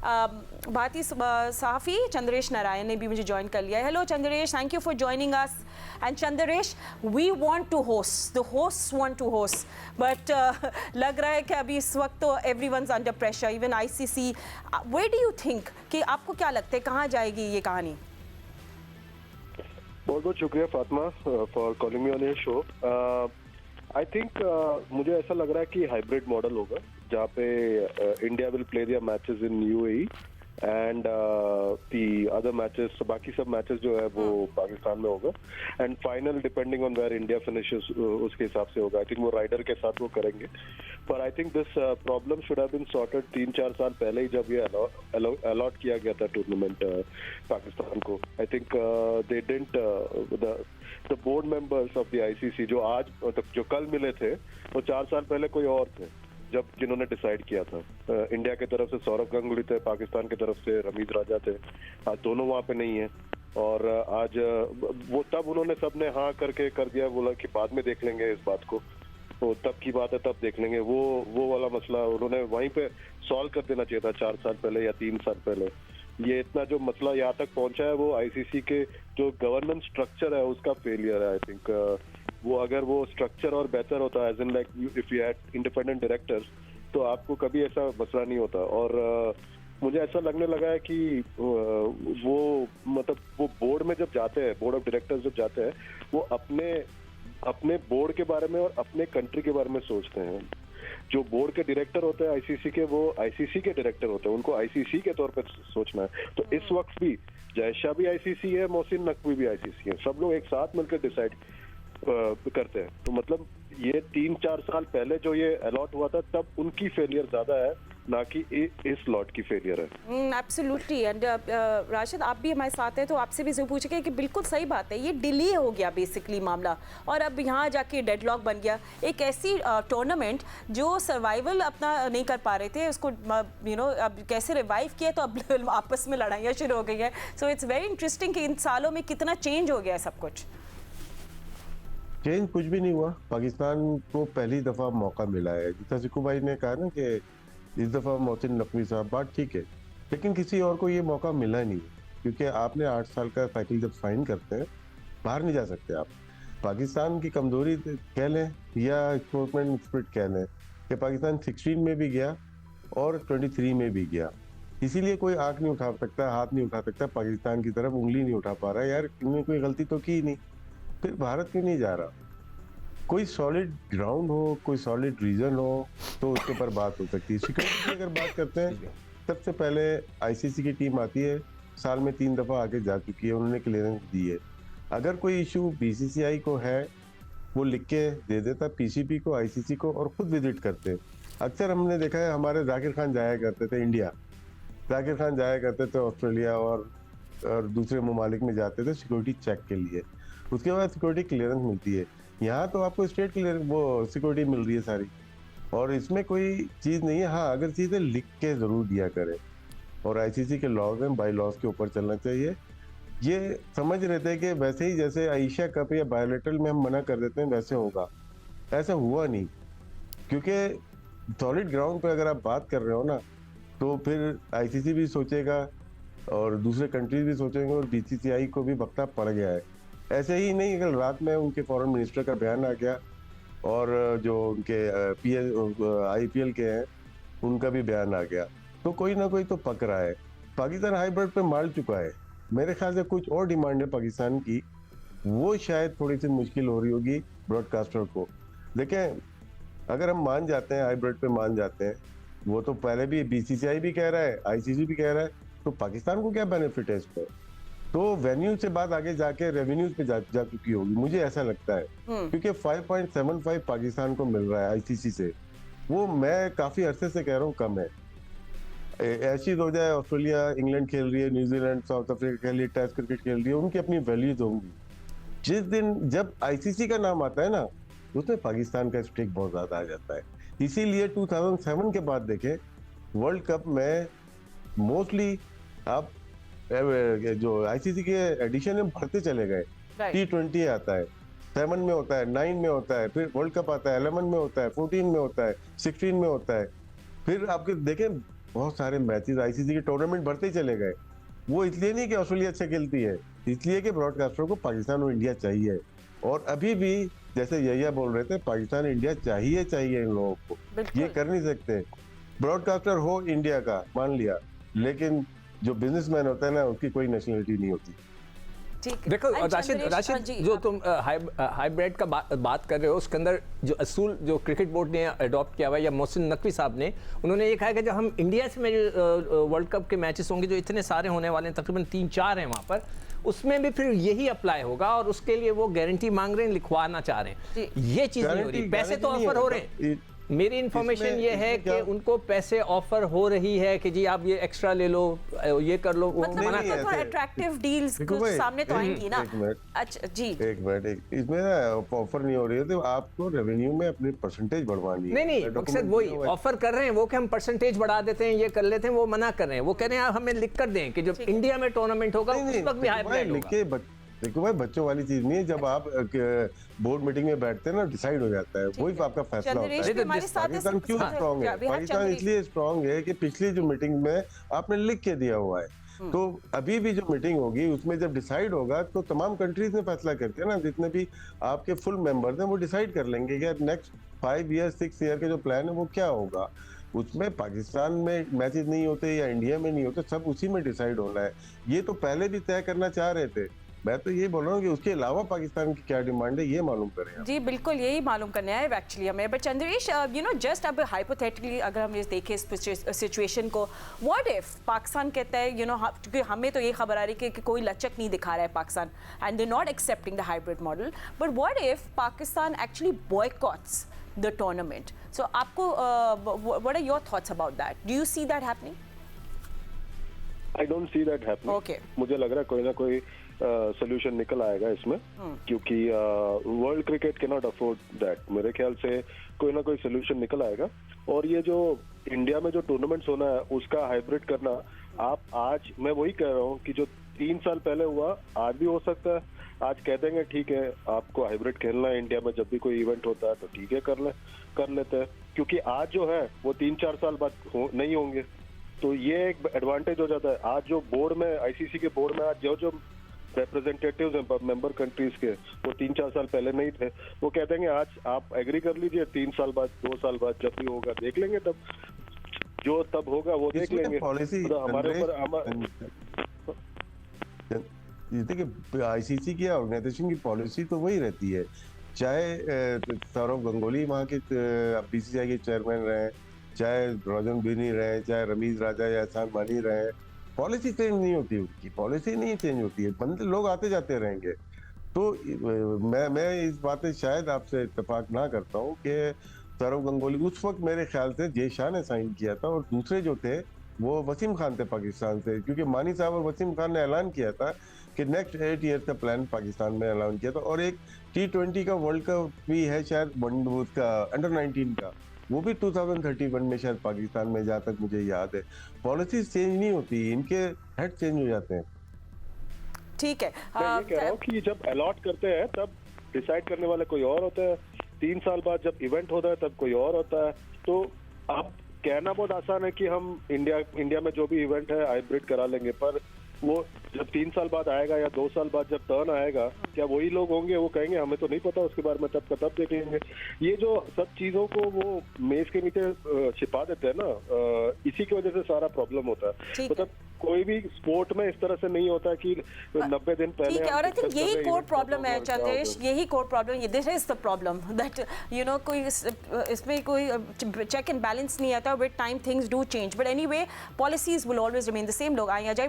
भारतीय सहाफ़ी चंद्रेश नारायण ने भी मुझे ज्वाइन कर लिया है। Hello Chandresh, thank you for joining us. And Chandresh, we want to host, the hosts want to host, but लग रहा है कि अभी इस वक्त तो everyone's under pressure, even ICC. Where do you think, कि आपको क्या लगता है कहाँ जाएगी ये कहानी? बहुत बहुत शुक्रिया Fatima for calling me on your show. I think मुझे ऐसा लग रहा है कि हाइब्रिड मॉडल होगा जहाँ पे India will play their matches in UAE and the other matches, बाकी सब मैचेस जो है वो पाकिस्तान में होगा and final depending on where India finishes उसके हिसाब से होगा। आई थिंक वो राइडर के साथ वो करेंगे, पर I think this problem should have been sorted 3-4 साल पहले ही, जब ये अलॉट किया गया था टूर्नामेंट पाकिस्तान को। I think they didn't the board members of the ICC जो आज जो कल मिले थे वो 4 साल पहले कोई और थे जब जिन्होंने डिसाइड किया था। इंडिया की तरफ से सौरव गांगुली थे, पाकिस्तान की तरफ से रमीज राजा थे। आज दोनों वहाँ पे नहीं है और आज वो तब उन्होंने सबने हाँ करके कर दिया, बोला कि बाद में देख लेंगे इस बात को, तो तब की बात है तब देख लेंगे। वो वाला मसला उन्होंने वहीं पे सॉल्व कर देना चाहिए था 4 साल पहले या 3 साल पहले। ये इतना जो मसला यहाँ तक पहुंचा है वो आईसीसी के जो गवर्नेंस स्ट्रक्चर है उसका फेलियर है। आई थिंक वो अगर वो स्ट्रक्चर और बेहतर होता, as in like if you had independent directors, तो आपको कभी ऐसा मसला नहीं होता। और मुझे ऐसा लगने लगा है कि वो मतलब वो बोर्ड में जब जाते हैं, बोर्ड ऑफ डायरेक्टर्स जब जाते हैं, वो अपने बोर्ड के बारे में और अपने कंट्री के बारे में सोचते हैं। जो बोर्ड के डायरेक्टर होते हैं आईसीसी के, वो आईसीसी के डायरेक्टर होते हैं, उनको आईसीसी के तौर पर सोचना है। तो इस वक्त भी जयशाह भी आईसीसी है, मोहसिन नकवी भी आईसीसी है, सब लोग एक साथ मिलकर डिसाइड करते हैं। तो मतलब ये 3-4 साल पहले जो ये अलॉट हुआ था तब उनकी फेलियर ज्यादा है, ना कि इस लॉट की फेलियर है। एब्सोल्युटली। एंड राशिद, आप भी हमारे साथ हैं तो आपसे भी जरूर पूछेंगे कि बिल्कुल सही बात है, ये डिले हो गया बेसिकली मामला, और अब यहाँ जाके डेडलॉक बन गया। एक ऐसी टूर्नामेंट जो सर्वाइवल अपना नहीं कर पा रहे थे, उसको अब कैसे रिवाइव किया, तो अब आपस में लड़ाइयाँ शुरू हो गई है। सो इट्स वेरी इंटरेस्टिंग कि इन सालों में कितना चेंज हो गया है सब कुछ। चेंज कुछ भी नहीं हुआ। पाकिस्तान को पहली दफा मौका मिला है, जितना सिक्कू भाई ने कहा ना कि इस दफा मोहसिन नकवी साहब, बात ठीक है, लेकिन किसी और को ये मौका मिला नहीं, क्योंकि आपने 8 साल का साइकिल जब साइन करते हैं बाहर नहीं जा सकते आप। पाकिस्तान की कमजोरी कह लें या स्पोर्ट्समैन स्पिरिट कह लें कि पाकिस्तान 16 में भी गया और 23 में भी गया, इसीलिए कोई आंख नहीं उठा सकता, हाथ नहीं उठा सकता पाकिस्तान की तरफ, उंगली नहीं उठा पा रहा है, यार इन्होंने कोई गलती तो की नहीं, फिर भारत क्यों नहीं जा रहा? कोई सॉलिड ग्राउंड हो, कोई सॉलिड रीजन हो तो उसके ऊपर बात हो सकती है। सिक्योरिटी की अगर बात करते हैं, सबसे पहले आईसीसी की टीम आती है, साल में 3 दफा आगे जा चुकी है, उन्होंने क्लियरेंस दी है। अगर कोई इशू बीसीसीआई को है, वो लिख के दे देता पीसीबी को, आईसीसी को, और खुद विजिट करते। अक्सर हमने देखा है, हमारे जाकिर खान जाया करते थे इंडिया, जाकिर खान जाया करते थे ऑस्ट्रेलिया और दूसरे ममालिक में जाते थे सिक्योरिटी चेक के लिए, उसके बाद सिक्योरिटी क्लियरेंस मिलती है। यहाँ तो आपको स्टेट क्लियर वो सिक्योरिटी मिल रही है सारी, और इसमें कोई चीज़ नहीं है। हाँ, अगर चीज़ें लिख के ज़रूर दिया करें, और आईसीसी के लॉज हैं, बाई लॉज के ऊपर चलना चाहिए। ये समझ रहे थे कि वैसे ही जैसे एशिया कप या बायोलेटरल में हम मना कर देते हैं वैसे होगा, ऐसा हुआ नहीं, क्योंकि सॉलिड ग्राउंड पर अगर आप बात कर रहे हो ना, तो फिर आईसीसी भी सोचेगा और दूसरे कंट्रीज भी सोचेंगे, और बीसीसीआई को भी वक्ता पड़ गया है। ऐसे ही नहीं, कल रात में उनके फॉरेन मिनिस्टर का बयान आ गया, और जो उनके आईपीएल के हैं उनका भी बयान आ गया, तो कोई ना कोई तो पक रहा है। पाकिस्तान हाइब्रिड पे मार चुका है, मेरे ख्याल से कुछ और डिमांड है पाकिस्तान की, वो शायद थोड़ी सी मुश्किल हो रही होगी ब्रॉडकास्टर को। देखें, अगर हम मान जाते हैं हाइब्रिड पे मान जाते हैं, वो तो पहले भी बीसीसीआई भी कह रहा है, आईसीसी भी कह रहा है, तो पाकिस्तान को क्या बेनिफिट है इस पर? तो वेन्यू से बात आगे जाके रेवेन्यूज पे जा चुकी होगी, मुझे ऐसा लगता है, क्योंकि 5.75 पाकिस्तान को मिल रहा है आईसीसी से, वो मैं काफी अरसे से कह रहा हूँ कम है। ऐसी हो जाए, ऑस्ट्रेलिया इंग्लैंड खेल रही है, न्यूजीलैंड साउथ अफ्रीका खेल रही है, टेस्ट क्रिकेट खेल रही है, उनकी अपनी वैल्यूज होंगी। जिस दिन जब आईसीसी का नाम आता है ना, उसमें पाकिस्तान का स्टेक बहुत ज्यादा आ जाता है। इसीलिए 2007 के बाद देखें, वर्ल्ड कप में मोस्टली आप जो आईसीसी के एडिशन में बढ़ते चले गए। T20 आता है, 7 में होता है, 9 में होता है, फिर वर्ल्ड कप आता है, 11 में होता है, 14 में होता है, 16 में होता है, फिर आपके देखें बहुत सारे मैचेस आईसीसी के टूर्नामेंट बढ़ते ही चले गए। वो इसलिए नहीं कि ऑस्ट्रेलिया अच्छा खेलती है, इसलिए कि ब्रॉडकास्टर को पाकिस्तान और इंडिया चाहिए। और अभी भी जैसे यहिया बोल रहे थे, पाकिस्तान इंडिया चाहिए इन लोगों को, बिल्कुल। ये कर नहीं सकते। ब्रॉडकास्टर हो इंडिया का मान लिया, लेकिन जो बिजनेसमैन होता है ना, उसकी कोई नेशनलिटी नहीं होती। ठीक है। देखो And राशिद चंद्रेश, हाँ जी, जो आप- तुम हाइब्रिड का बात कर रहे हो, उसके अंदर जो असूल जो क्रिकेट बोर्ड ने अडॉप्ट किया हुआ है, या मोहसिन नकवी साहब ने, उन्होंने ये कहा कि जब हम इंडिया से में वर्ल्ड कप के मैचेस होंगे, जो इतने सारे होने वाले हैं, तकरीबन 3-4 हैं वहाँ पर, उसमें भी फिर यही अप्लाई होगा, और उसके लिए वो गारंटी मांग रहे हैं, लिखवाना चाह रहे हैं। ये चीज़ नहीं हो रही, पैसे तो ऑफर हो रहे हैं। मेरी इन्फॉर्मेशन ये है कि उनको पैसे ऑफर हो रही है कि जी आप ये एक्स्ट्रा ले लो, ये कर लो, वो मतलब मना नहीं, कर थोड़ा ऐसे- अट्रैक्टिव डील्स देखो कुछ भाई, सामने तो आएंगी ना। एक मिनट। अच्छा जी, एक मिनट, इसमें ना ऑफर नहीं हो रही है, तो आपको रेवेन्यू में अपनी परसेंटेज बढ़वानी है। नहीं मकसद वही ऑफर कर रहे हैं वो कि हम परसेंटेज बढ़ा देते हैं, ये कर लेते हैं, वो मना कर रहे हैं। वो कह रहे हैं आप हमें लिख कर दें कि जब इंडिया में टूर्नामेंट होगा उस वक्त भी हाइब्रिड होगा। देखो भाई, बच्चों वाली चीज नहीं है। जब आप बोर्ड मीटिंग में बैठते हैं ना, डिसाइड हो जाता है, वही आपका फैसला होता चंद्रेश है। भी हमारे साथ है। पाकिस्तान क्यों स्ट्रांग है? पाकिस्तान इसलिए स्ट्रांग है कि पिछली जो मीटिंग में आपने लिख के दिया हुआ है, तो अभी भी जो मीटिंग होगी उसमें जब डिसाइड होगा, तो तमाम कंट्रीज ने फैसला करके ना, जितने भी आपके फुल मेंबर्स हैं वो डिसाइड कर लेंगे कि नेक्स्ट 5 ईयर 6 ईयर के जो प्लान है वो क्या होगा। उसमें पाकिस्तान में मैचेस नहीं होते या इंडिया में नहीं होते, सब उसी में डिसाइड होना है। ये तो पहले भी तय करना चाह रहे थे। मैं तो ये बोल रहा हूँ कि उसके अलावा पाकिस्तान की क्या डिमांड है, ये मालूम करें आप। जी बिल्कुल, यही मालूम करना है एक्चुअली हमें। But Chandresh, you know, just अब हाइपोथेटिकली अगर हम ये देखें इस सिचुएशन को, व्हाट इफ पाकिस्तान कहता है, यू नो, क्योंकि हमें तो ये खबर आ रही है कि कोई लचक नहीं दिखा रहा है Pakistan, and they not accepting the hybrid model, but what if Pakistan actually boycotts the tournament? So आपको what are your thoughts about that? Do you see that happening? I don't see that happening. Okay. मुझे लग रहा है कोई ना कोई solution निकल आएगा इसमें, क्योंकि world cricket can not afford that. मेरे ख्याल से कोई ना कोई सोल्यूशन निकल आएगा। और ये जो इंडिया में जो टूर्नामेंट्स होना है उसका हाइब्रिड करना, आप आज, मैं वही कह रहा हूँ कि जो 3 साल पहले हुआ आज भी हो सकता है। आज कह देंगे ठीक है आपको हाइब्रिड खेलना है इंडिया में, जब भी कोई इवेंट होता है तो ठीक है कर लेते हैं, क्योंकि आज जो है वो 3-4 साल बाद नहीं होंगे। तो ये एक एडवांटेज हो जाता है। आज जो बोर्ड में, आईसीसी के बोर्ड में आज जो रिप्रेजेंटेटिव्स हैं मेंबर कंट्रीज के, वो 3-4 साल पहले नहीं थे। वो कह देंगे आज आप एग्री कर लीजिए, 3 साल बाद 2 साल बाद जब भी होगा देख लेंगे, तब जो तब होगा वो देख लेंगे। पॉलिसी तो हमारे ऊपर देखिए, आईसीसी की ऑर्गेनाइजेशन की पॉलिसी तो वही रहती है, चाहे सौरव गंगोली वहाँ के बीसीसीआई के चेयरमैन रहे, चाहे रोजन बिनी रहे, चाहे रमीज राजा या एहसान मानी रहे, पॉलिसी चेंज नहीं होती, उनकी पॉलिसी नहीं चेंज होती है। बंदे लोग आते जाते रहेंगे। तो मैं इस बात से शायद आपसे इत्तेफाक ना करता हूँ कि सौरव गंगोली उस वक्त मेरे ख्याल से जय शाह ने साइन किया था, और दूसरे जो थे वो वसीम खान थे पाकिस्तान से, क्योंकि मानी साहब और वसीम खान ने ऐलान किया था कि नेक्स्ट 8 ईयर का प्लान पाकिस्तान में ऐलान किया था। और एक T20 का वर्ल्ड कप भी है शायद, उसका अंडर 19 का, वो भी 2031 में शायद पाकिस्तान में, जहाँ तक मुझे याद है। पॉलिसीज चेंज नहीं होती, इनके हेड चेंज हो जाते हैं। ठीक है। मैं ये कह रहा हूँ कि जब अलॉट करते हैं तब डिसाइड करने वाले कोई और होता है, 3 साल बाद जब इवेंट होता है तब कोई और होता है। तो अब कहना बहुत आसान है कि हम इंडिया में जो भी इवेंट है हाइब्रिड करा लेंगे, पर वो जब 3 साल बाद आएगा या 2 साल बाद जब टर्न आएगा, क्या वही लोग होंगे? वो कहेंगे हमें तो नहीं पता उसके बारे में, तब का तब देख लेंगे। ये जो सब चीजों को वो मेज के नीचे छिपा देते हैं ना, इसी की वजह से सारा प्रॉब्लम होता है। मतलब कोई भी स्पोर्ट में इस तरह से नहीं होता कि 90 दिन पहले। ठीक है, और आई थिंक यही कोर प्रॉब्लम है चंद्रेश, यही core problem, this is the problem that you know कोई इसमें कोई चेक एंड बैलेंस नहीं आता। With time things do change, but anyway policies will always remain the same. लोग आए या जाए।